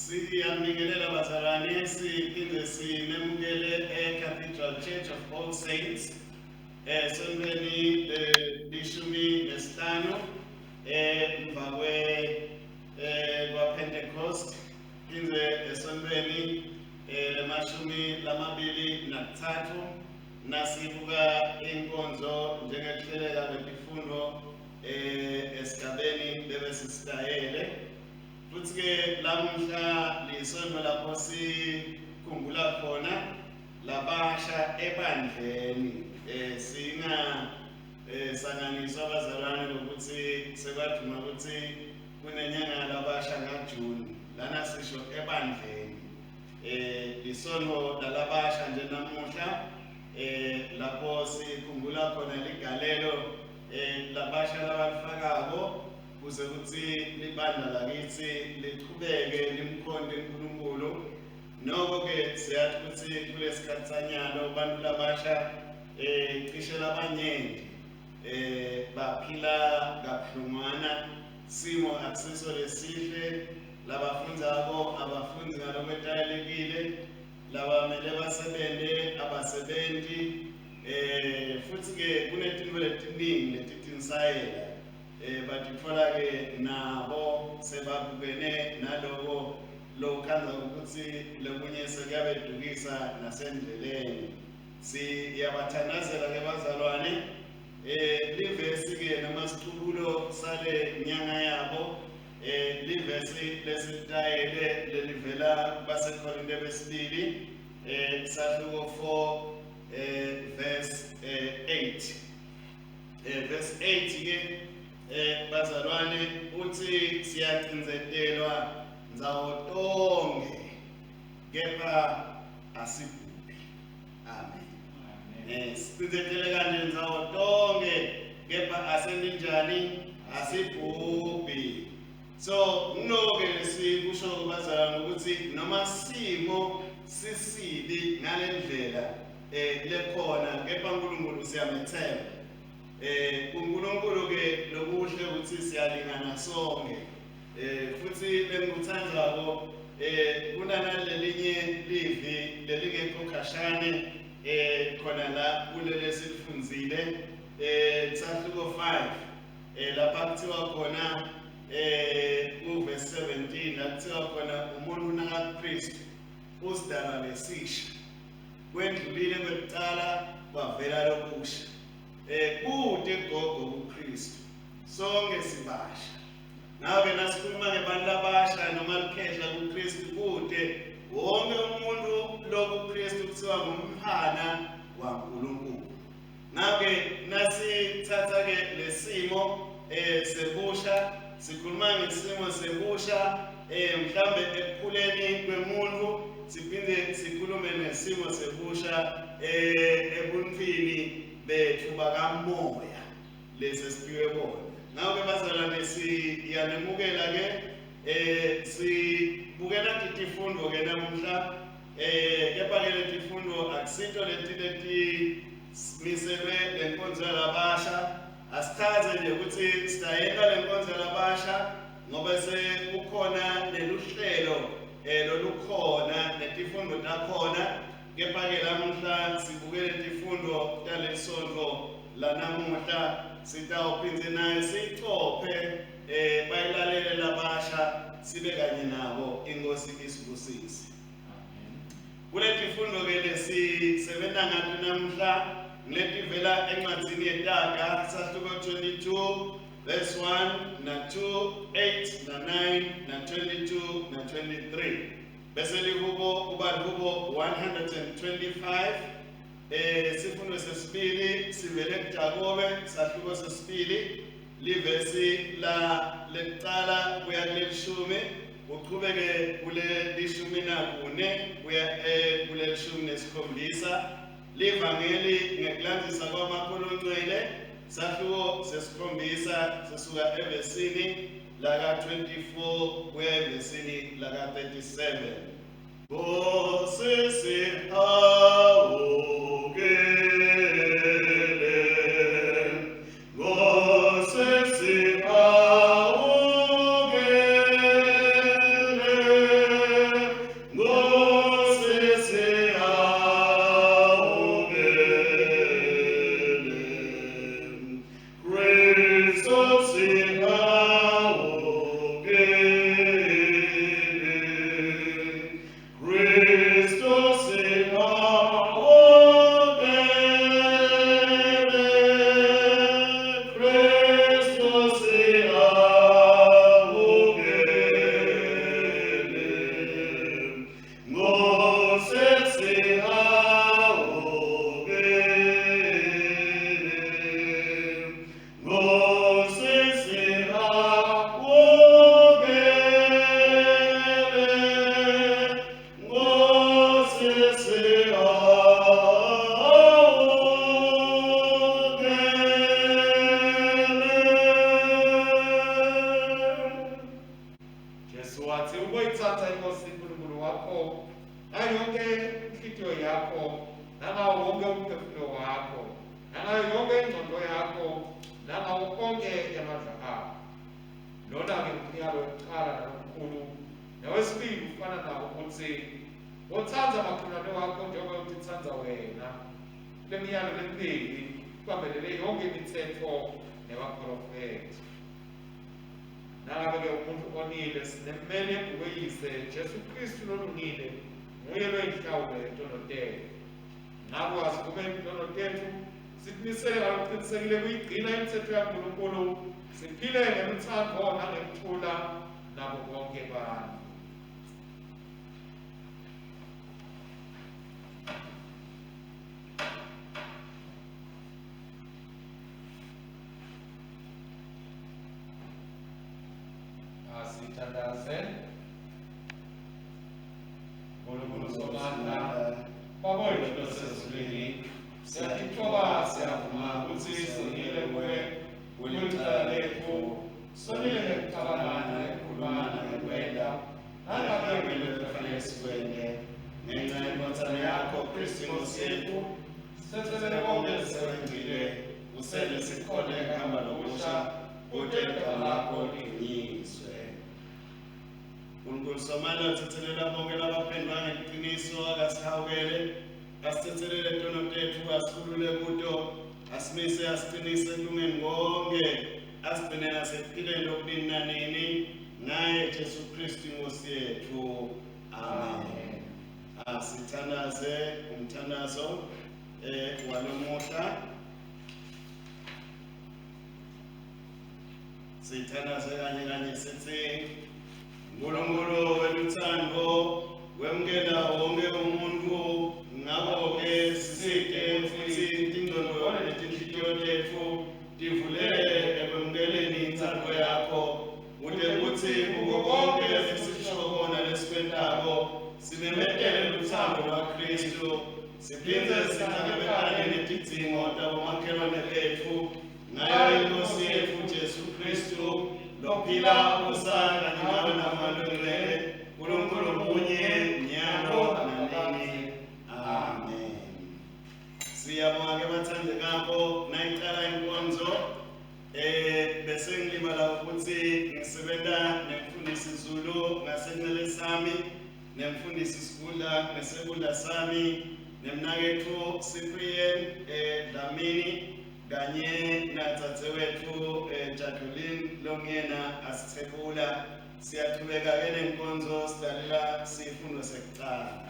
Siyamnikelela bazalwane siphinde sinemukele Cathedral Church of All Saints esontweni lishumi nesihlanu emva kwa Pentecost phinde esontweni lemashumi lamabili nathathu nasibuka inkonzo njengekuhleleka kwesifundo esigabeni lebesisitayele. Futhi-ke lamuhla lisonto lapho sikhumbula khona labasha ebandleni sanganiswa abazalwane lokuthi sekwaduma ukuthi kunenyanga labasha ngaJuni lana sisho ebandleni lisonto lalabasha nje namuhla lapho sikhumbula khona ligalelo labasha labalifakako kuze kuthi libandla lakithi liqhubeke limkhonde uNkulunkulu. Noko-ke siyathi ukuthi kulesikhathi sanyalo abantu labasha cishe labanyenti baphila kabuhlungwana, simo akusiso lesihle, labafundzako abafundi ngalokwetayelekile, labamele basebente abasebenzi, futhi-ke kunetintfo letiningi letitinsayela batitfola-ke nabo sebabukene naloko lokukhandza ukuthi lokunye sekuyabedukisa nasendleleni. Siyabathandazela-ke bazalwane livesi-ke noma sicubulo sale nyanga yabo livesi lesitayele lelivela basekorinte besibili sahluko 4 verse 8 verse 8-ke bazalwane uthi siyacindzetelwa nzawo tonke kepha asibhubhi. Amen. Sicindzetele kanje nzawo tonke kepha aseninjani asibhubhi. So kunoke sikusho bazalwane ukuthi noma simo sisibi ngalendlela lekhona kepha uNkulunkulu siyamethemba. uNkulunkulu-ke lokuhle ukuthi siyalingana sonke futhi lengikuthandako kunanalelinye livi lelingekho khashane khona la kulele silifundzile sahluko 5 lapha kuthiwa khona verse 17 la kuthiwa khona umuntu nakaKristu usidalwa lesisha kwendlulile kwekucala kwavela lokusha. Kude gogo kuKristu sonke sibasha. Ngabe nasikhuluma ngebantu labasha noma likhehla kuKristu kude wonke umuntu lokuKristu kuthiwa ngumhana waNkulunkulu. Ngabe nasithatha-ke lesimo sebusha sikhuluma ngesimo sebusha mhlambe ekukhuleni kwemuntu siphinde sikhulume ngesimo sebusha ebuntwini bethu bakamoya lesi siphiwe bona. Ngabe bazalwane siyanemukela-ke sibukela titifundo-ke namuhla kepha-ke letifundo akusito letimiselwe lenkonzo yalabasha. Asithathe nje ukuthi sitayela lenkonzo yalabasha ngoba sekukhona leluhlelo lolukhona netifundo takhona. Kepha-ke lamuhla sibukele tifundo talesonto lanamuhla sitawuphindze naye siyicophe bayilalele labasha sibe kanye nabo. Inkosi isibusise. Kuletifundo-ke lesisebenza ngato namuhla letivela encwadzini yetaga sahluko 22 verse 1 na-2 8 na-9 na-22 na-23 bese lihubo kuba lihubo 125 sifundo sesibili sivele kuJakobe sahluko sesibili livesi lekucala kuya kulelishumi uqhubeke kulelishumi nakune kuya kulelishumi nesikhombisa. Livangeli ngekulandzisa kwamakhuluncwele sahluko sesikhombisa sisuka evesini laka 24 kuya evesini laka 37. Sisi awugele uNkulunkulu wakho ngayo yonke inhliziyo yakho nangawo wonke umphefumulo wakho nangayo yonke ingqondo yakho nangawo konke amandla akho. Lona-ke umyalo wokuqala nomkhulu nowesibili ufana nawo ukuthi wothanza makhelwane wakho njengoba utithanza wena. Le miyalo lemibili kwabelele yonke imithetho newaprofethi. Nangabe-ke umuntu onile sinemmeli ebhukuyise Jesu Kristu lolungile nguye loyihlawule intolotelo. Ngakho asikume intolotelo sikumisele ngalokuqinisekile kuyigcina imithetho kaNkulunkulu siphile ngemithando nangekuthula nabo bonke abantu. Asithandaze. Nkulunkulu somandla, Baba wethu osezulwini, siyakuthoba siyavuma ukuthi singile kuwe kulicala lethu, sonile ngekucabangana nekukhulumana ngekwenda nangabe kwento kufanele sikwende ngenxa yenkothano yakho Kristu Inkosi yethu, sithethelele konke esewenzile usele sikhole kuhamba nokusha kude igama lakho lidunyiswe. uNkulunkulu somandla uthethelela bonke labaphendwa ngeqiniso akasihawukele asithethelele intono tethu asikhulule kuto asimise asiqinise kulungeni konke asigcine nasephileni lokulini nanini ngaye Jesu Kristu Inkosi yethu. Amen. Asithandaze umthandazo walomuhla. Sithandaze kanye sithi Nkulunkulu weluthando wemukela wonke umuntu ngakho-ke siside futhi ingqondo nezinhliziyo zethu divulele ekwemukeleni inthando yakho kude kuthi kuko konke esisho khona lesikwentako simemethele luthando lwaKristu siphinde sihlangabezane nezidingo zabomakhelwane bethu ngayo Inkosi yethu Jesu Kristu lophila usana kanye nawe namalungelo uNkulunkulu munye nyalo nanini. Amen. Siyabonga bathandekako nayiqala inkonzo bese ngilibala ukuthi ngisebenza nemfundisi Zulu ngasenqele sami nemfundisi Sigudla ngesekudla sami nemnakethu Cyprian Dlamini kanye natsatewethu Jacqueline longena asithebula. Siyaqhubeka-ke nenkonzo sidalela sifundo sekuqala.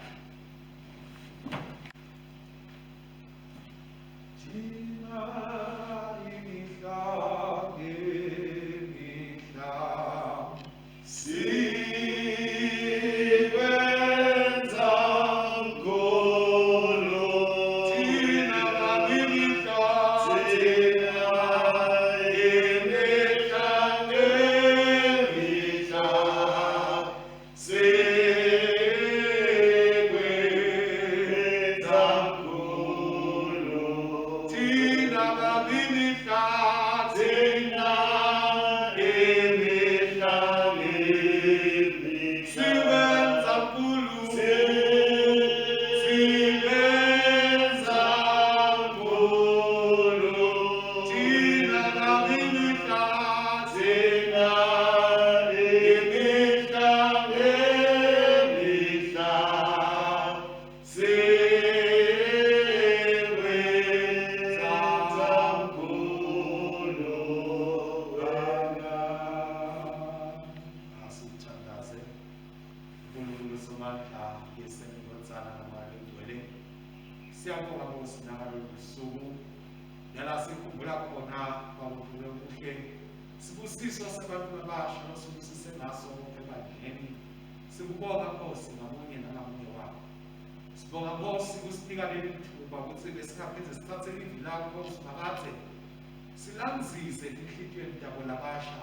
Silanzise enhlitiyweni yabo labasha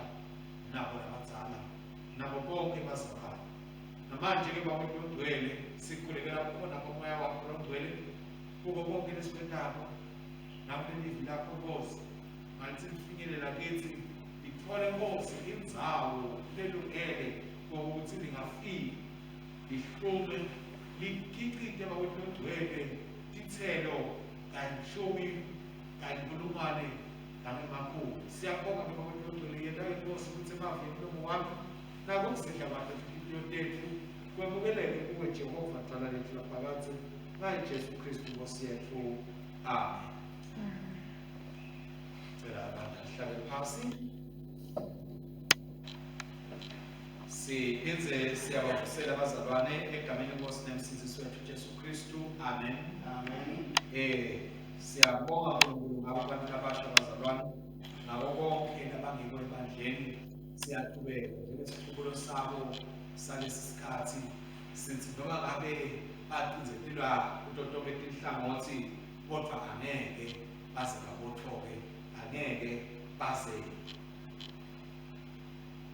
nabo labadzala nabo bonke bazalwane. Namanje-ke bawethu ongcwele sikhulekela khona komoya wakho ongcwele kubo bonke lesikwentako nakulelivi lakho Nkosi ngathi lifinyelela kithi lithole Nkosi indzawo lelungele kokuthi lingafiki lihlume likhiqide bakwethu lodwebe tithelo kanhlumi kankulungwane ngamakhulu. Siyabonga bakwethu lodwebe yena inkosi ukuthi emaveni nomlomo wami nako kusidla kahle impilo yethu kwemukeleke kuwe Jehova cala lethu laphakathi ngaJesu Kristu Nkosi yethu. Amen. Cela abantu bahlale phansi. Siphindze siyabavusela abazalwane egameni lenkosi nemsindisi wethu Jesu Kristu. Amen. Amen. Siyabonga uNkulunkulu ngabo abantu abasha abazalwane ngabo bonke abangekho ebandleni. Siyaqhubeka njengesihlubulo sabo salesi sikhathi sithi noma ngabe bacinzelelwa kutotoke inhlangothi kodwa angeke baze babothoke, angeke baze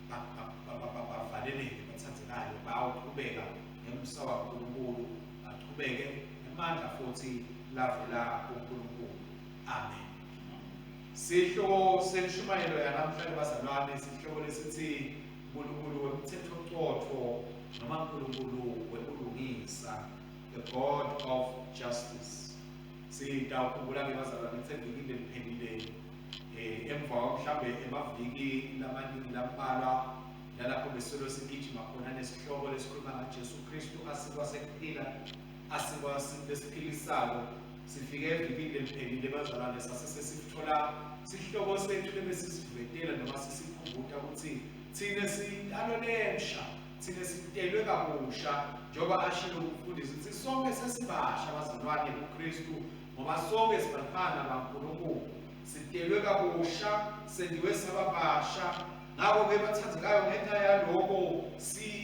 bavaleleke bathathekayo bawuqhubeka ngemsa kaNkulunkulu, baqhubeke nemandla futhi lavela kuNkulunkulu. Amen. Sihloko selishumayelo yanamhlanje bazalwane, sihloko lesithi uNkulunkulu Wemtsetfocotfo noma uNkulunkulu webulungisa, the God of justice. Sitawukhumbula-ke bazalwane ithembekile liphelile emva mhlawumbe emaviki lamaningi lambalwa lalapho besolo sigijima khona nesihloko lesikhuluma ngaJesu Kristu asikwa sekuphila, asikwa lesiphilisayo. Sifike evikini liphelile bazalwane sasesesithola sihloko sethu lebesisivetela noma sisikhumbuta ukuthi thina siyintalo lensha, thina sidelwe kabusha njengoba ashilo ukufundisa ukuthi sonke sesibasha bazalwane kuKristu ngoba sonke sibafana kaNkulunkulu. Sidelwe kabusha, sendiwe sababasha. Ngakho-ke bathandekayo ngenxa yaloko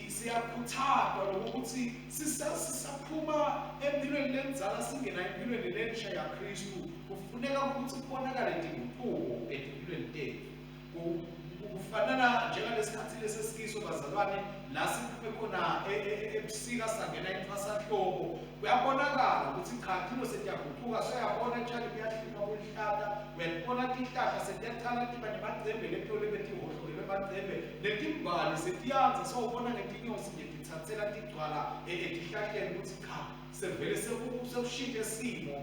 siyakhuthazwa lokuthi sisaphuma empilweni lenzala singena empilweni lensha yaKristu. Kufuneka ukuthi kubonakale inguquko empilweni tethu. Kufanana njengalesikhathi lesesikiso bazalwane la siphume khona ebusika sangena entwasahlobo, kuyabonakala ukuthi cha thina sesiyaguquka. Siyabona njalo kuyahluma kwenhlata, uyabona izihlahla seziyaqala tiba nemacembe lepho lebetihohlole bemacembe, letimbali setiyanza sawubona ngetinyosi ngitithathela tigcwala etihlahleni ukuthi cha sevele sekushintshe isimo.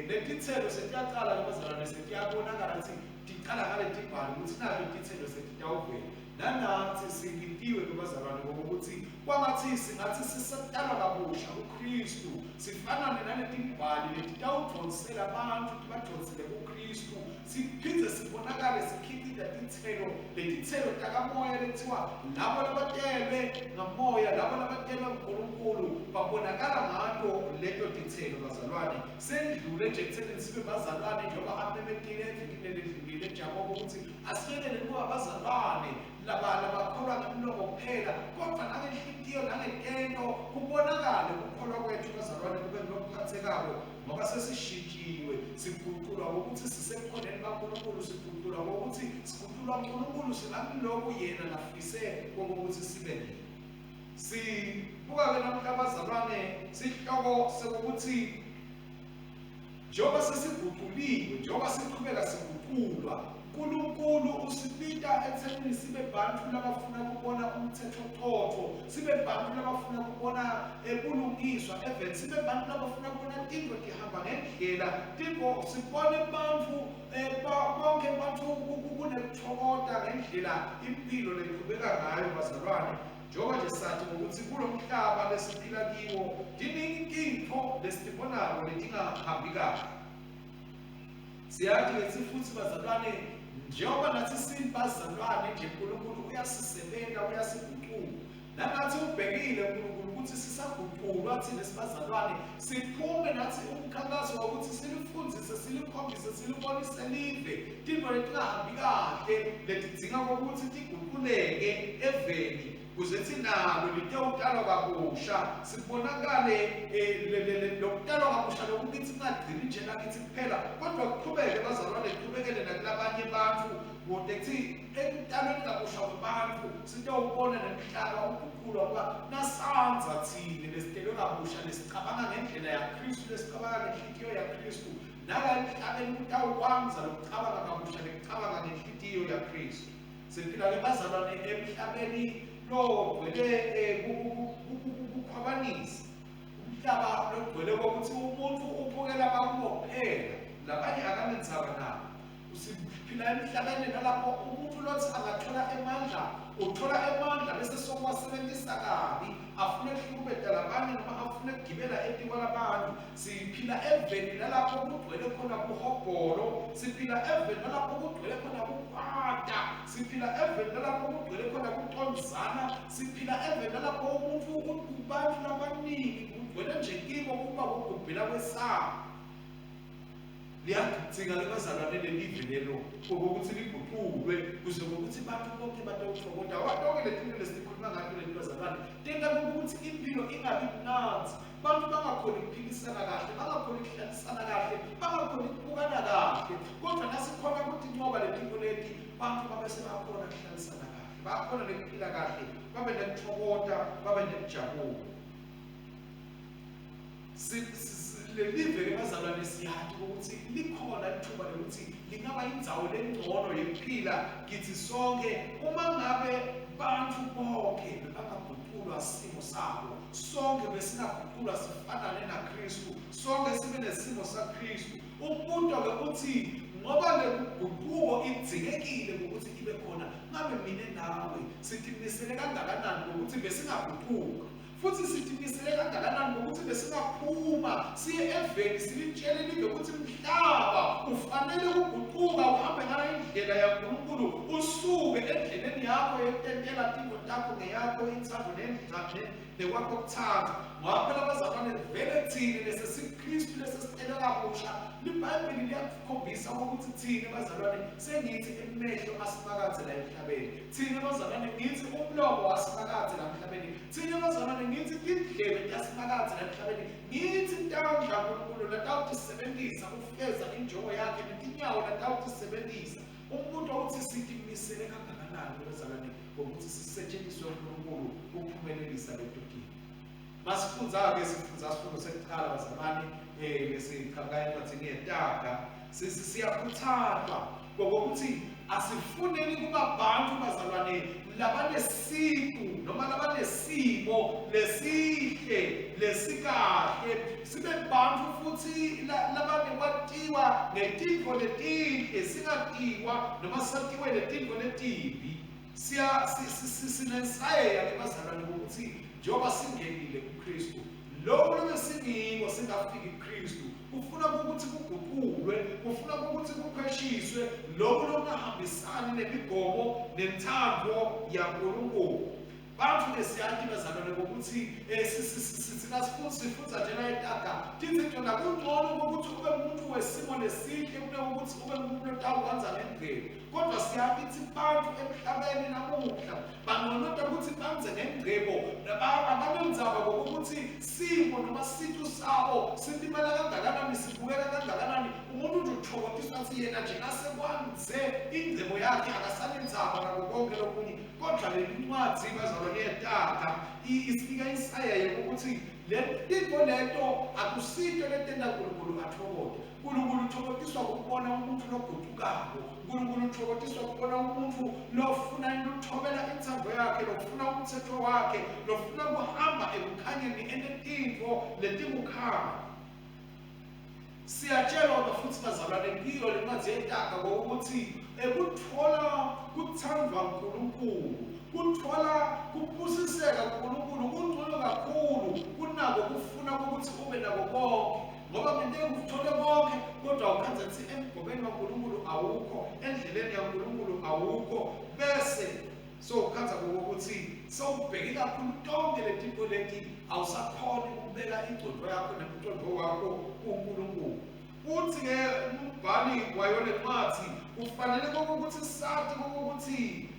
Netithelo setiyaqala bazalwane setiyabonakala ukuthi tiqala ngale timbali ukuthi nazo itithelo setitawuvela. Nanathi singitiwe bazalwane ngokuthi kwangathi singathi sisaqala kabusha kuKristu, sifanane naletimbali letitawudonsela abantu tibadonsele kuKristu, siphindze sibonakale sikhicita tithelo, letithelo takamoya lethiwa labo labatelwe ngamoya, labo labatelwe nguNkulunkulu babonakala ngato leto tithelo bazalwane. Sendlule nje ekutheni sibe bazalwane njengoba amemetile evikini ledlulile Jakobo ukuthi asiyekelele kuba bazalwane labakholwa ngemlomo kuphela kodwa nangenhliziyo nangetento kubonakale ukukholwa kwethu bazalwane kube nokuphathekako ngoba sesishintshiwe, siguqulwa ngokuthi sisebukhoneni kaNkulunkulu, siguqulwa ngokuthi siguqulwa uNkulunkulu singamloku yena nafise ngokuthi sibe nini. Sibuka-ke namuhla bazalwane sihloko sokuthi njengoba sesiguquliwe, njengoba siqhubeka siguqulwa, uNkulunkulu usibita ekuthenini sibe bantu labafuna kubona umthetho-qotho, sibe bantu labafuna kubona ubulungiswa eveni, sibe bantu labafuna kubona tinto tihamba ngendlela, sibone bantu bonke bantu kunekuthokota ngendlela impilo leqhubeka ngayo bazalwane. Njengoba nje sathi ukuthi kulo mhlaba lesiphila kiwo diningi into lesibonako letingahambi kahle. Siyathi lethi futhi bazalwane njengoba nathi sibazalwane nje uNkulunkulu uyasisebenta, uyasiguqula. Nanathi ubhekile uNkulunkulu ukuthi sisaguqulwa thina sibazalwane, siphume nathi umkhankaso wokuthi silifundzise, silikhombise, silibonise live tinto letingahambi kahle letidzinga ukuthi tiguquleke eveni kuze thinalo litewutalwa kabusha sibonakale lokutalwa kabusha lokuthi singagcini nje nakithi kuphela kodwa kuqhubeke bazalwane kuqhubekele nakulabanye abantu ngokuthi ekutalweni kabusha kwabantu sitewubona nemhlaba uguqulwa ngoba nasanza thina lesitelwe kabusha lesicabanga ngendlela yaKristu, lesicabanga ngenhliziyo yaKristu, nala emhlabeni utawukwanza lokucabanga kabusha lokucabanga ngenhliziyo yaKristu. Siphila-ke bazalwane emhlabeni lo gwele siyakhwabanisa umhlaba logcwele kokuthi umuntu uphokela bakubo kuphela labanye akanenzaba nabo. Siphila emhlabeni nalapho umuntu lothi angathola amandla, uthola amandla bese sokuwasebenzisa kabi, afune ukuhlubeda labanye noma afune ukugibela etiko labantu. Siphila eveni nalapho kugcwele khona kuhobholo, siphila eveni nalapho kugcwele khona kukwata, siphila eveni nalapho kugcwele khona kuconzana, siphila eveni nalapho umuntu kubantu labaningi kugcwele nje kibo kuba kugubhela kwesaba. Liyadinga lebazalwane lelive lelo ukuthi liguqulwe kuze ukuthi abantu bonke batawuthokoza. Wonke lezinto lesikhuluma ngayo leli bazalwane tenda ukuthi impilo ingabi mnanzi, abantu bangakhona ukuphikisana kahle, bangakhona ukuhlalisana kahle, bangakhona ukubukana kahle. Kodwa nasikhona ukuthi ngoba lezinto leti abantu babe sebakhona ukuhlalisana kahle, bakhona ukuphila kahle, babe nokuthokoza, babe nokujabula. Lelive lebazalwane siyathi ukuthi likhona ithuba lokuthi lingaba indzawo lengcono yokuphila kithi sonke uma ngabe bantu bonke bangaguqulwa simo sabo, sonke besingaguqulwa sifanane naKristu, sonke sibe nesimo saKristu. Umuntu ukuthi ngoba leguquko idzingekile ukuthi ibe khona, ngabe mina nawe sithimisele kangakanani ukuthi besingaguquka, futhi sithimisele kangakanani ukuthi besingaphuma siye eveni silitshele live ukuthi mhlaba ufanele ukuguquka uhambe ngale indlela yaNkulunkulu, usuke endleleni yakho yokutentela timo takho ngeyakho inthando nekwakho kuthanda. Ngoba phela abazalwane vele thina lesesiKristu lesesicela kabusha, iBhayibheli liyakukhombisa ukuthi thina abazalwane sengithi emehlo asimakaze la emhlabeni, thina abazalwane ngithi umlomo wasimakaze la emhlabeni, thina abazalwane ngithi indlebe yasimakaze la emhlabeni, ngithi intandla kaNkulunkulu latawutisebenzisa ukufeza injongo yakhe, netinyawo latawutisebenzisa. Umuntu ukuthi sitimisele kangakanani abazalwane ngokuthi sisetshenziswe uNkulunkulu ukuphumelelisa lento kinto. Masifundza-ke sifundza isifundo sekuqala bazalwane lesikhangayo encwadzini yeTaga, siyakhuthazwa ngokuthi asifuneni kuba bantu bazalwane labanesiqu noma labanesimo lesihle lesikahle, sibe bantu futhi labanekwatiwa ngetintfo letinhle, singatiwa noma satiwe letintfo letimbi. Sinesayeka lebazalwane ukuthi njengoba singenile kuKristu, lokho lesingiko singafiki kuKristu kufuna ukuthi kuguqulwe, kufuna ukuthi kukhweshiswe lokho lokungahambisani nemigomo nenthando yaNkulunkulu. Bantu lesiyathi bazalwane ukuthi sifundza njena eTaga tithi tona kungcono ukuthi ube umuntu wesimo lesihle kunokuthi ube umuntu otawukwenza ngendlela. Kodwa siyabithi bantu emhlabeni namuhla bangonota ukuthi banze ngengcebo, abanenzaba ngokuthi simo noma situ sabo silimala kangakanani, sibukeka kangakanani. Umuntu nje uthokotiswa ukuthi yena nje nasekwanze ingcebo yakhe akasanenzaba ngako konke lokunye. Kodwa lencwadzi bazalwane yeTaga isinika isayeke ukuthi lento akusito letenda uNkulunkulu athokoze. uNkulunkulu uthokotiswa ukubona umuntu loguqukako, uNkulunkulu uthokotiswa ukubona umuntu lofuna ukuthobela inthando yakhe, lofuna umthetho wakhe, lofuna ukuhamba ekukhanyeni enetintfo letimukhanya. Siyatshelwa futhi bazalwane kiyo lencwadzi yeTaga ukuthi ekuthola kuthandwa uNkulunkulu, kuthola kubusiseka uNkulunkulu kungcono kakhulu kunako kufuna ukuthi ube nako konke. Ngoba ngeke uthole konke kodwa ukhanza ukuthi emgobeni kaNkulunkulu awukho, endleleni kaNkulunkulu awukho, bese ukhanza ukuthi sowubheke kakhulu tonke lezinto leti awusakhona ukubeka ingqondo yakho nomqondo wakho kuNkulunkulu. Uthi-ke umbhali wayona ncwadi kufanele ukuthi sathi ukuthi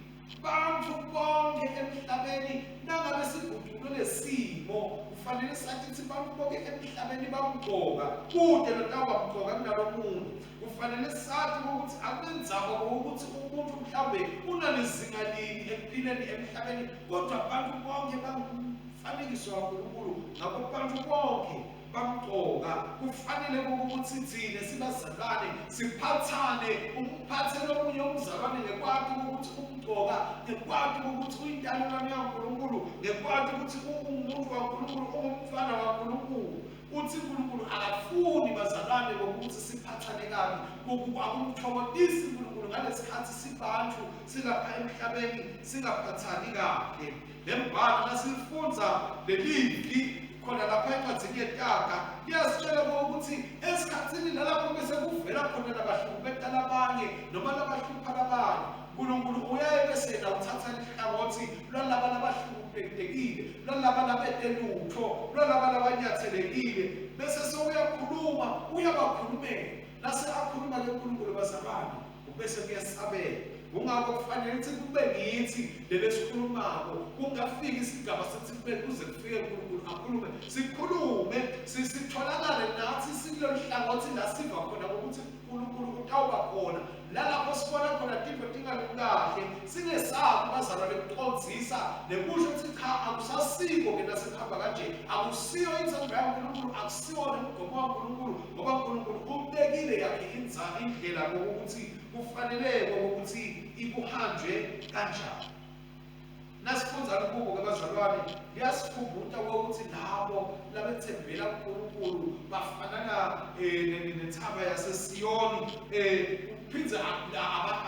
bantu bonke emhlabeni nangabe siguqule lesimo, kufanele sathi ukuthi bantu bonke emhlabeni bamgqoka kude notawabamgqoka kunalo muntu. Kufanele sathi ukuthi akwenzaba ukuthi umuntu mhlawumbe unalezinga lini ekuphileni emhlabeni, kodwa abantu bonke umfanekiso kaNkulunkulu ngakho abantu bonke bamgqoka. Kufanele ukuthi thina sibazalwane siphathane, umphathele omunye umzalwane ngekwati ukuthi umgqoka, ngekwati ukuthi uyintalelwane yaNkulunkulu, ngekwati ukuthi umuntu kaNkulunkulu, ungumfana kaNkulunkulu. Uthi uNkulunkulu akafuni bazalwane bokuthi siphathane kabi, akumthokozisi uNkulunkulu ngalesikhathi sibantu silapha emhlabeni singaphathani kahle. Lembhalo nasifunza lelivi khona lapha encwadzini yeTaga liyasitshela ukuthi esikhathini lalapho bese kuvela khona labahlukumeza labanye noma labahlupha labanye, uNkulunkulu uyaye bese yena uthatha ihlangothi lwalaba labahlukumezekile, lwalaba labetelutho, lwalaba labanyathelekile, bese sewuyakhuluma, uyabakhulumela. Nase akhuluma ke uNkulunkulu bazalwane, bese kuyasabela. Kungakho kufanele ukuthi kube ngithi lesikhulumako, kungafiki isigaba sethi kube kuze kufike uNkulunkulu akhulume, sikhulume, sitholakale nathi sikulolu hlangothi la siva khona ukuthi uNkulunkulu utawuba khona. Lalapho sibona khona into tingalungi kahle, singesabi bazalwane ukuqondzisa nekusho ukuthi cha akusasiko ke nasihamba kanje, akusiyo inzalo kaNkulunkulu, akusiyo nomgomo kaNkulunkulu, ngoba uNkulunkulu ubekile yakhe indlela ukuthi kufanele ukuthi ikuhanjwe kanjani. Nasifunza kubo ke bazalwane, liyasikhumbuza ukuthi labo labethembela kuNkulunkulu bafanana nethaba yaseSiyoni, phindze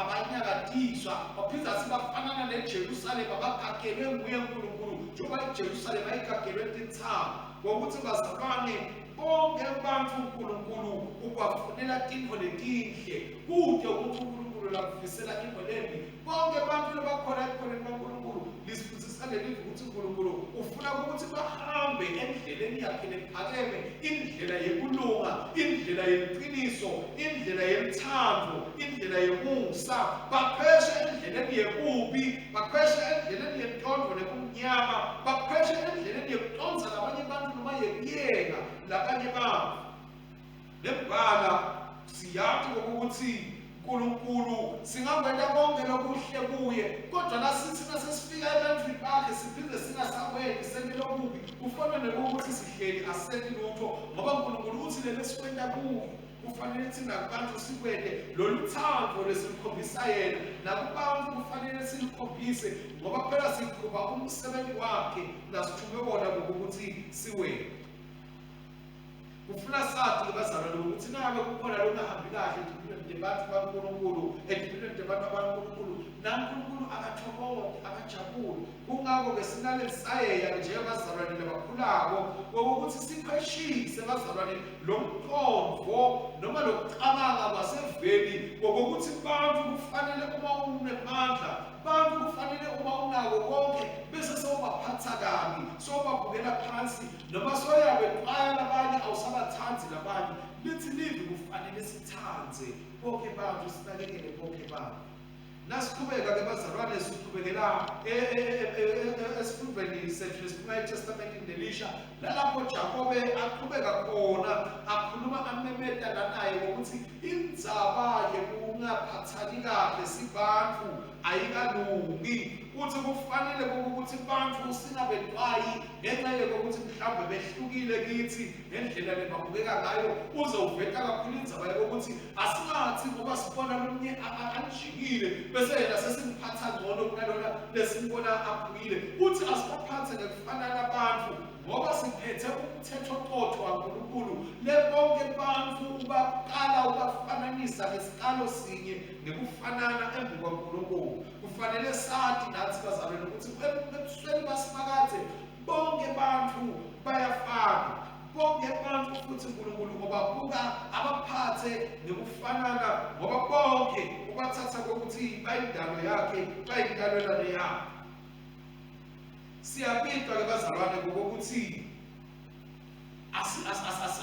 abanyakatiswa, baphindze sibafanana neJerusalema abakhakelwe nguye uNkulunkulu, njengoba iJerusalema ayikhakelwe tintsambo. Ngokuthi bazalwane bonke abantu uNkulunkulu ubafunela tintfo letinhle, kude ukuthi uNkulunkulu lakufisela into lembi. Bonke abantu labakhona ekhoneni kaNkulunkulu lisifundisa lelivi ukuthi uNkulunkulu ufuna ukuthi bahambe endleleni yakhe lephakeme, indlela yekulunga, indlela yeqiniso, indlela yemthando, indlela yemusa, bakhweshe endleleni yebubi, bakhweshe endleleni yentondo nebumnyama, bakhweshe endleleni yekuconza labanye abantu noma yekuyeka labanye bantu. Lembala siyathi ukuthi uNkulunkulu singavela konke lokuhle kuye, kodwa nasithi nasesifika ebantwini bakhe siphinde singasabeli senilo kubi, kufanele ukuthi sihleli aseli lutho, ngoba uNkulunkulu uthi lelo sikwenda kuye kufanele thina kubantu sikwende lolu thando lesikhombisa yena, nakubantu kufanele silikhombise, ngoba phela siqhuba umsebenzi wakhe nasithume bona ngokuthi siwende. Kufuna sathi bazalwane ukuthi nabe kukhona longahambi kahle empilweni yabantu baNkulunkulu, empilweni yabantu baNkulunkulu, naNkulunkulu akathokoze, akajabule. Kungakho ke sinalesayeya njengabazalwane labakhulako ngokuthi sipheshise bazalwane lomqondo noma lokucabanga kwaseveli ngokuthi abantu kufanele uma unemandla, abantu kufanele uma unako konke bese sewubaphatha kabi, sewubabukela phansi, noma soyabeqaya labanye awusabathanzi labanye. Lithi livi kufanele sithanze bonke bantu, sinakekele bonke bantu. Nasiqhubeka ke bazalwane, siqhubekela esifundweni sethu lesiphuma eTestamentini neLisha, lalapho Jakobe aqhubeka khona akhuluma amemeta naye ngokuthi indzaba yokungaphathani kahle sibantu ayikalungi, uthi kufanele ukuthi bantu singabetwayi ngenxa yokuthi mhlawumbe behlukile kithi ngendlela lebabukeka ngayo, uze uveta kakhulu indzaba yokuthi asingathi ngoba sibona lomnye anjikile bese yena sesimphatha ngcono kunalona lesimbona aphukile. Uthi asibaphathe ngekufanana abantu ngoba siphethe umthetho oqotho kaNkulunkulu, lebonke bantu ubaqala ubafananisa ngesikalo sinye ngekufanana embi kwaNkulunkulu. Kufanele sathi nathi bazalwane ukuthi ebusweni basifakathe bonke bantu bayafana, bonke bantu futhi uNkulunkulu ngobabuka abaphathe ngekufanana, ngoba bonke ubathatha kokuthi bayindalo yakhe, bayintalelwane yakhe. Siyabitwa ke bazalwane ngokuthi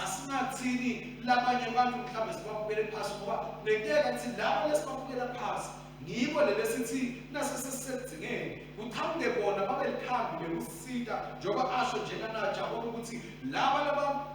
asinathini labanye abantu mhlawumbe sibabukele phasi, ngoba lenteka ukuthi labo lesibabukela phasi ngibo lesithi nasesesedzingene kuthambe bona babelikhambile kusita, njengoba asho njenganaJakobe ukuthi laba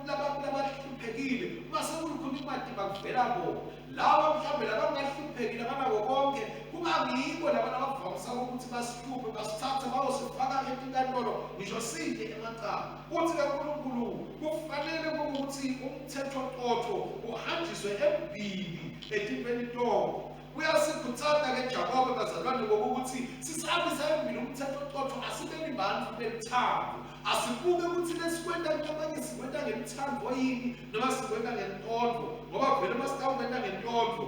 labahluphekile mase kukhona imali bakuvela bona laba mhlawumbe labangahluphekile abanako konke kungayibo labantu abavamisa ukuthi basihluphe basithathe bayosifaka enkantolo ngisho side emacala uthi kaNkulunkulu kufanele ukuthi umthethonqotho uhanjiswe embili etipeni tonke uyasikhuthaza ke Jakobe bazalwane ngokuthi sisabisa embili umthethonqotho asibeni bantu belithando asibuke ukuthi lesikwenta abanye sikwenta ngemithando yini noma sikwenta ngentondo ngoba vele masitawukwenta ngentondo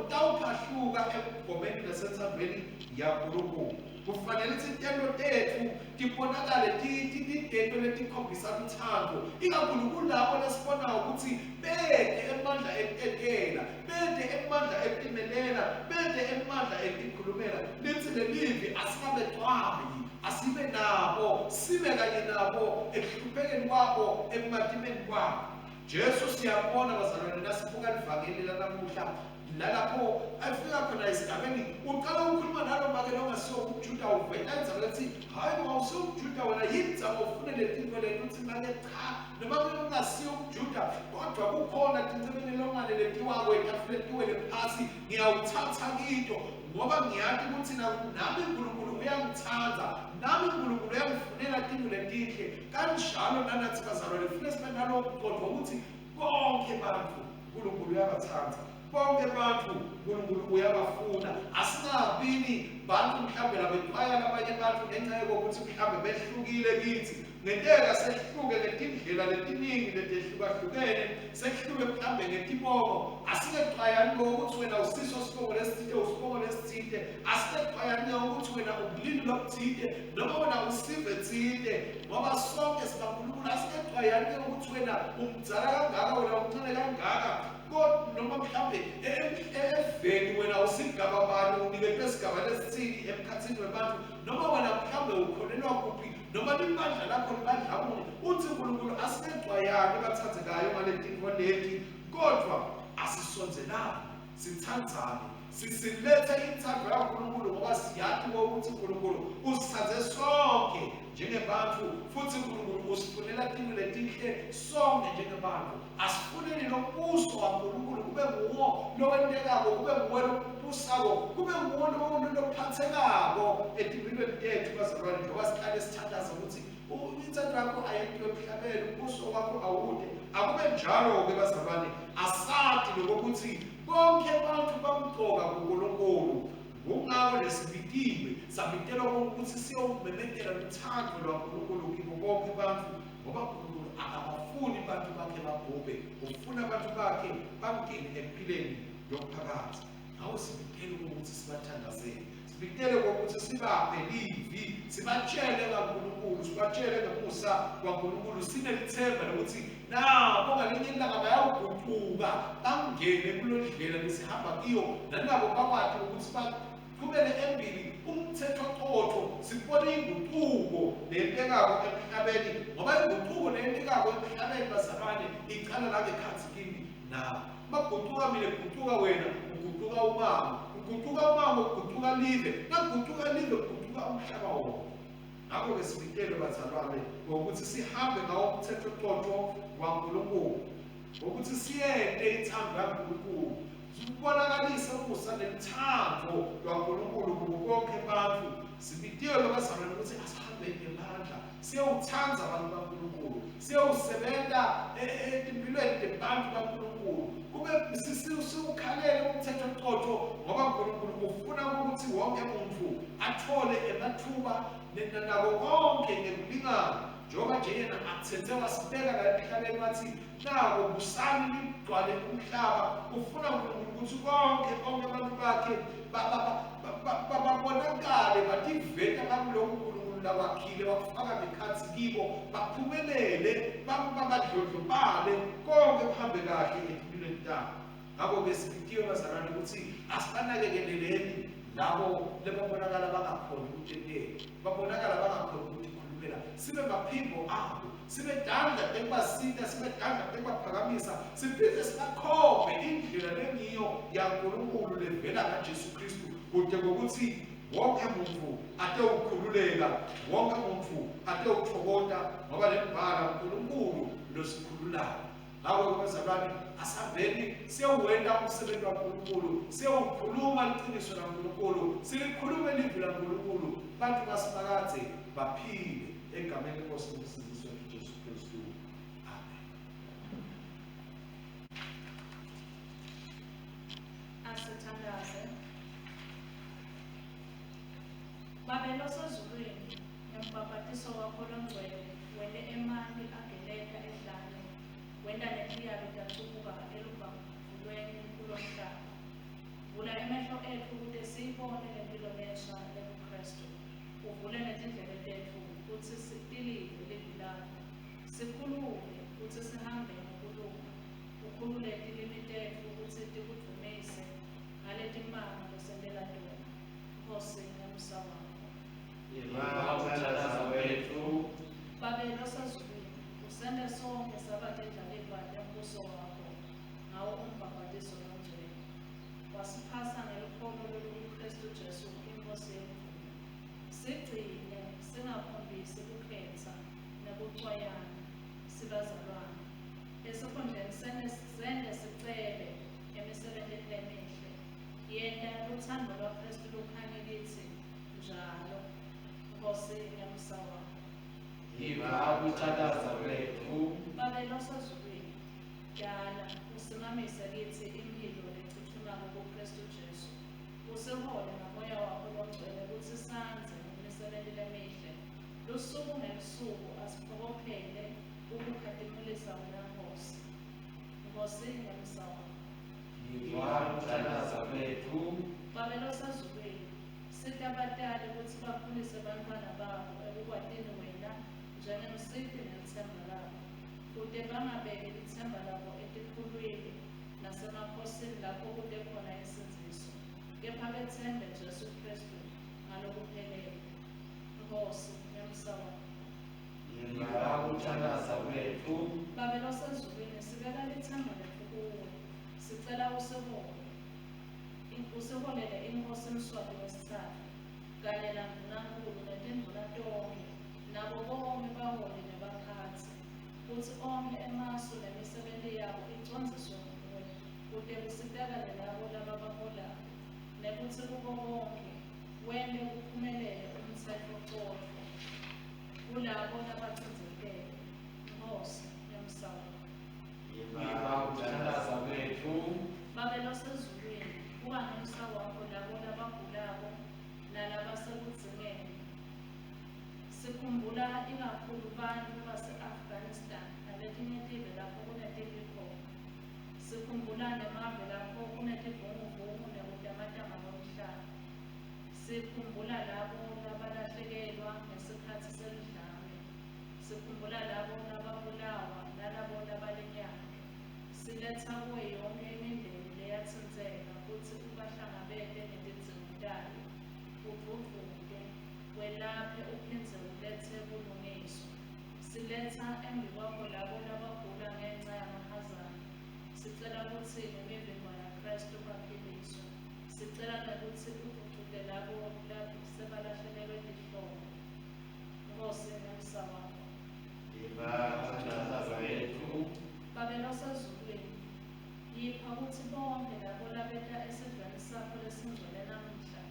utawuphahluka ekugomeni nasenthandweni yaNkulunkulu kufanele ukuthi intendo tethu tibonakale tidento letikhombisa uthando ikakhulu kulabo lesibonayo ukuthi bede emandla ekutekela bede emandla ekutimelela bede emandla ekukhulumela lithi lelivi asinabetwayi asibe nabo sibe kanye nabo ekuhluphekeni kwabo ekumatimeni kwabo Jesu siyabona bazalwane nasibuka livangeli lanamuhla lalapho afika khona esigabeni uqala ukukhuluma nalo make longasiyo umJuda uvela enzathi hayi mawusiyo umJuda wena yinza ufune lezinto lento uthi make cha noma ungasiyo umJuda kodwa kukhona tinzebeni longane letiwako etafuletiwele phasi ngiyawuthatha kinto ngoba ngiyathi ukuthi nami uNkulunkulu uyangithanza nami uNkulunkulu uyangifunela into letinhle kanjalo nanathi bazalwane ufune sibe nalo kodwa ukuthi bonke abantu uNkulunkulu uyabathanza bonke abantu uNkulunkulu uyabafuna asinabini bantu mhlawumbe labetwaya labanye bantu ngenxa yokuthi mhlawumbe behlukile kithi ngenteka sehluke ngetindlela letiningi letehlukahlukene sehluke mhlawumbe ngetibongo asinexwayani ngokuthi wena usiso sibongo lesithile usibongo lesithile asinexwayani ngokuthi wena ubulili lobuthile noma wena usive thile ngoba sonke sikaNkulunkulu asinexwayani ngokuthi wena umdzala kangaka wena umncane kangaka noma mhlawumbe eveni wena usigaba bani uniketwe isigaba lesithili emkhathini webantu noma wena mhlawumbe ukholelwa kuphi noma libandla lakho libandlamuni uthi uNkulunkulu asinexwayani bathathekayo ngaletinto leti kodwa asisonzelani sithandzane sisilethe inthando yaNkulunkulu ngoba siyathi ukuthi uNkulunkulu usithathe sonke njengebantu futhi uNkulunkulu usifunela into letinhle sonke njengebantu asifuneni nombuso kaNkulunkulu kube nguwo lowentekako kube nguwo lobusako kube nguwo lophathekako etimpilweni tethu bazalwane njengoba sihlale sithandaza ukuthi inthando yakho ayikho emhlabeni umbuso wakho awude akube njalo-ke bazalwane asati lokuthi bonke abantu bamgcoka kuNkulunkulu ngokungako lesibitiwe sabitelwa ukuthi siyomemethela uthando lwaNkulunkulu kibo bonke abantu ngoba uNkulunkulu akabafuni abantu bakhe babhubhe ufuna abantu bakhe bangene empilweni yomphakathi ngawo sibitele ukuthi sibathandazele sibitele ukuthi sibaphe livi sibatshele kaNkulunkulu sibatshele ngomusa kwaNkulunkulu sinelithemba lokuthi nabo ngalinye ilanga bayawuguquka bangene kulondlela lesihamba kiyo nalabo bakwathi ukuthi baqhubele embili umthethonqotho sibone inguquko lentekako emhlabeni ngoba inguquko lentekako emhlabeni bazalwane iqala la ngekhathi kini na maguquka mina guquka wena uguquka umama uguquka live naguquka live uguquka umhlaba wonke ngakho-ke sibitele bazalwane ngokuthi sihambe ngawo umthethonqotho waNkulunkulu ngokuthi siyente ithando yaNkulunkulu sibonakalise umusa nelithando lwaNkulunkulu kubo bonke abantu sibitele bazalwane ukuthi asihambe ngemandla siyawuthanza abantu baNkulunkulu siyawusebenta etimpilweni tebantu baNkulunkulu kube siwukhalele umthethonqotho ngoba uNkulunkulu ufuna ukuthi wonke umuntu athole emathuba nako konke ngekulingana njengoba nje yena athethe wasibeka la emhlabeni wathi nako busani ligcwale umhlaba ufuna uNkulunkulu ukuthi konke abantu bakhe babonakale bativeta balokhu uNkulunkulu lawakhile wakufaka ngekhathi kibo baphumelele babadlodlobale konke kuhambe kahle empilweni zabo ngakho-ke sibitiwe bazalwane ukuthi asibanakekeleleni labo lebabonakala bangakhona ukutetela babonakala bangakhona ukuthi khulumela sibe maphimbo abo sibe danda ekubasita sibe danda ekubaphakamisa siphinde sibakhombe indlela lengiyo yaNkulunkulu levela kaJesu Kristu kude ngokuthi wonke muntu ate ukukhululeka wonke muntu ate ukuthokota ngoba lembala uNkulunkulu losikhululayo Ngakho bazalwane asambeni siyowenda umsebenzi kaNkulunkulu, siyowukhuluma iqiniso laNkulunkulu, silikhulume ilizwi laNkulunkulu, bantu basimakaze baphile egameni lenkosi nomsindisi wethu Jesu Kristu. Amen. Asithandaze. Babelo sezulwini, ngembhabhatiso wakho longcwele, wende emanti ageleka edlane, wenda nekhiyalo dacubuka elubhavulweni kulo mhlaba. Vula emehlo ethu ukuze siyibone le mpilo lensha ebuKristu. Uvule nezindlebe zethu ukuthi sililive ilizwi lakho. Sikhulume ukuthi sihambe ngokulunga. Ukhulule izilimi zethu ukuthi tikudumise ngaleti manga losendela tona. Nkosi nomsa wakho. Babelo sezulwini, usende sonke sabathe indlalifa yombuso wakho, ngawo umbhabhatiso longcwele. Wasiphasa ngelukholo loluKristu Jesu inkosi yethu. Sigcine singakhombisi kukhetha nokucwayana sibazalwane. Esikhundleni sende sicele emisebenzini emihle. Yena uthando lwaKristu lukhanye kithi njalo. Nkosi nomsa wakho. Babelo sezulwini, dala usimamise kithi impilo lecithumako kuKristu Jesu. Usihole ngomoya wakho longcwele ukuthi sanze imisebenzi emihle. Lusuku ngelusuku asiphokophele ukukhadimulisa wena Nkosi. Nkosi nomsa wakho. Babelo sezulwini, sithi abatali ukuthi bakhulise abantwana babo ekukwatini wena njengemsidi nelithemba labo, kude bangabeki lithemba labo etikhulwini nasemakhosini lapho kude khona isinziso, kepha bethembe Jesu Kristu ngalokuphelele. Nkosi nomsa wakho. Babelo sezulwini, sibeka lithemba lethu kuwe. Sicela usiholele inkosi uMswati wesithathu kanye naNkulunkulu netinduna tonke nabo bonke baholi nebaphathi, kuthi onke emasu nemisebenzi yabo icondziswe nguwe, kude kusitakale labo lababaholayo, nekuthi kubo bonke wende kuphumelele umtsetfocotfo kulabo labacindezekile. Nkosi nomsa wakho. Babelo sezulwini, kuba nomsa wakho labo labagulako nalabasekugcineni. Sikhumbula ikakhulu bantu base-Afghanistan naletinye tive lapho kunetivi khona. Sikhumbula nemave lapho kunetivunguvungu nekutamatama komhlaba. Sikhumbula labo labalahlekelwa ngesikhathi selidlame. Sikhumbula labo lababulawa nalabo labalinyanga. Siletha kuwe yonke imindeni leyathintheka futhi ubahlangabele nezidzingo tayo. Uvuvuke, welaphe uphindze ulethe bulungiswa. Siletha embi kwakho labo labagula ngenxa yamahazana. Sicela ukuthi ngemivimbo yaKristu baphiliswe. Sicela nokuthi uvuthule labo sebalahlekelwe lihlobo. Nkosi nomsa wakho. Babelo sezulwini, yipha ukuthi bonke labo labeta esidlweni sakho lesingcwele namuhla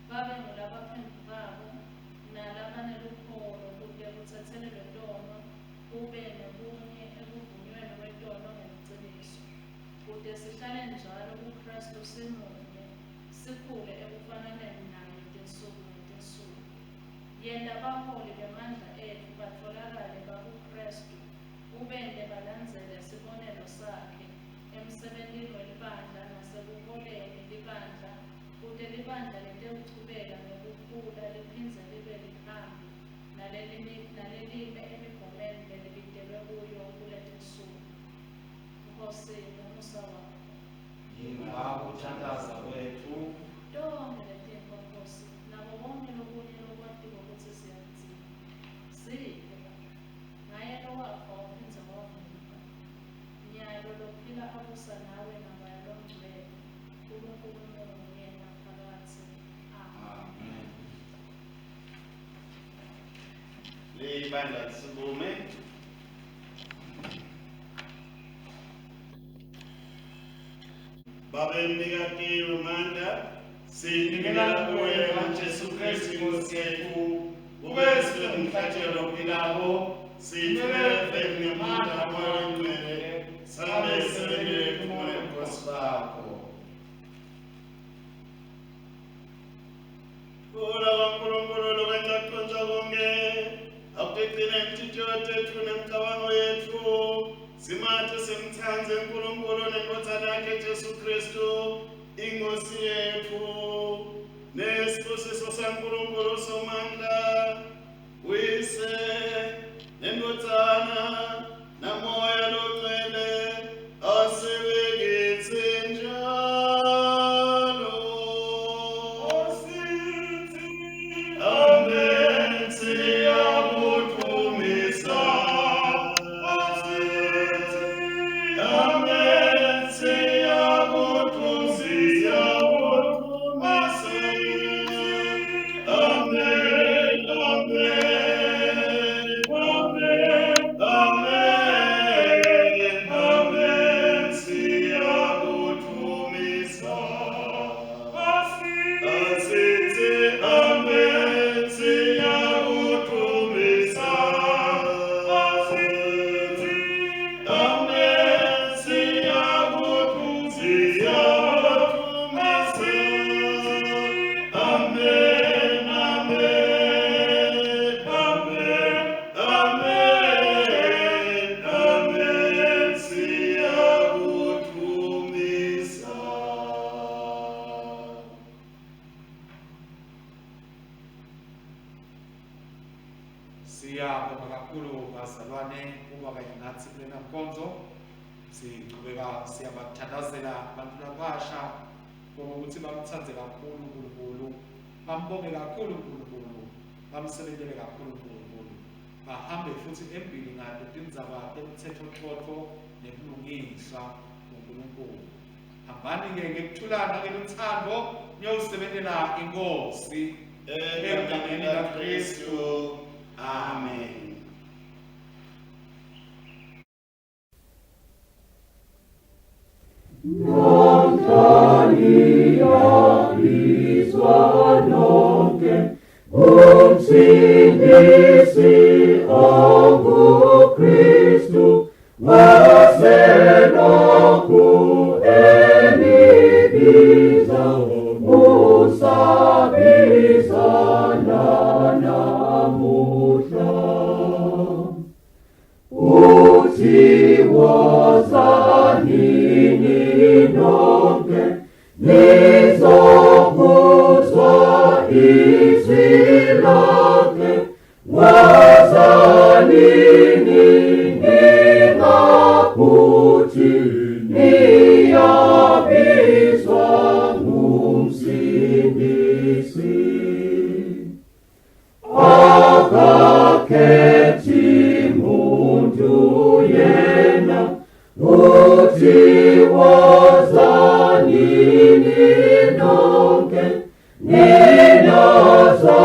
babe ngulabaphendukako nalabanelukholo kude kuthethelelwe tono, kube nobunye ekuvunyweni kwetono ngeliciniso. Kude sihlale njalo kuKristu simunye, sikhule ekufananeni naye tinsuku netinsuku. Yenda abaholi bemandla ethu batholakale bakuKristu, ubende balandzele isibonelo sakhe emsebentini welibandla nasekuholeni libandla, kude libandla litekuchubeka ngekukhula liphindze libe likhambi nalelime emigomeni lelibitelwe kuyo kuletinsuku. Nkosi nomsa wakho. Tonke letinto Nkosi, nabo bonke lokunye lokwatiko ukuthi siyakudzinga. Siphe ngaye lowakho waphindze wavumba. Nyalo lophila abusa nawe nabaya longcwele, uNkulunkulu munye naphakatsi. Amen. Libandla sibume. babemnikatiwe manda sinikela kuwe Jesu Kristu Nkosi yethu ubeswe umhlatshelo philabo sithulefe ngemanda moya ngcwele sabe sebelele moya Nkosi bakho Ora wankulunkulu lokwenzakonza konke akutekile mtshitho wethu nemcabango yethu simathe simthanze uNkulunkulu neNdodana yakhe Jesu Kristu inkosi yethu nesibusiso saNkulunkulu somandla uyise neNdodana namoya longcwele asebenze njalo osithi amen siyakuthumisa Siyabonga kakhulu bazalwane kuba kanye nathi kulena nkonzo siqhubeka siyabathandazela abantu labasha ngoba ukuthi bamthande kakhulu uNkulunkulu bambonge kakhulu uNkulunkulu bamsebenzele kakhulu uNkulunkulu bahambe futhi empini ngado tindzaba temtsetfocotfo nebulungiswa uNkulunkulu hambani-ke ngekuthulana ngeluthando niyosebenzela inkosi egameni likaKristu. Amen. Umsindisi onguKristu wasenokhu enibiza usabizana namuhla uthi wozanini nonke nizokuzwa izwi lakhe wozanini ningakuthi niyabizwa ngumsindisi akakhethi muntu yena uthi wozanini nonke ninazwa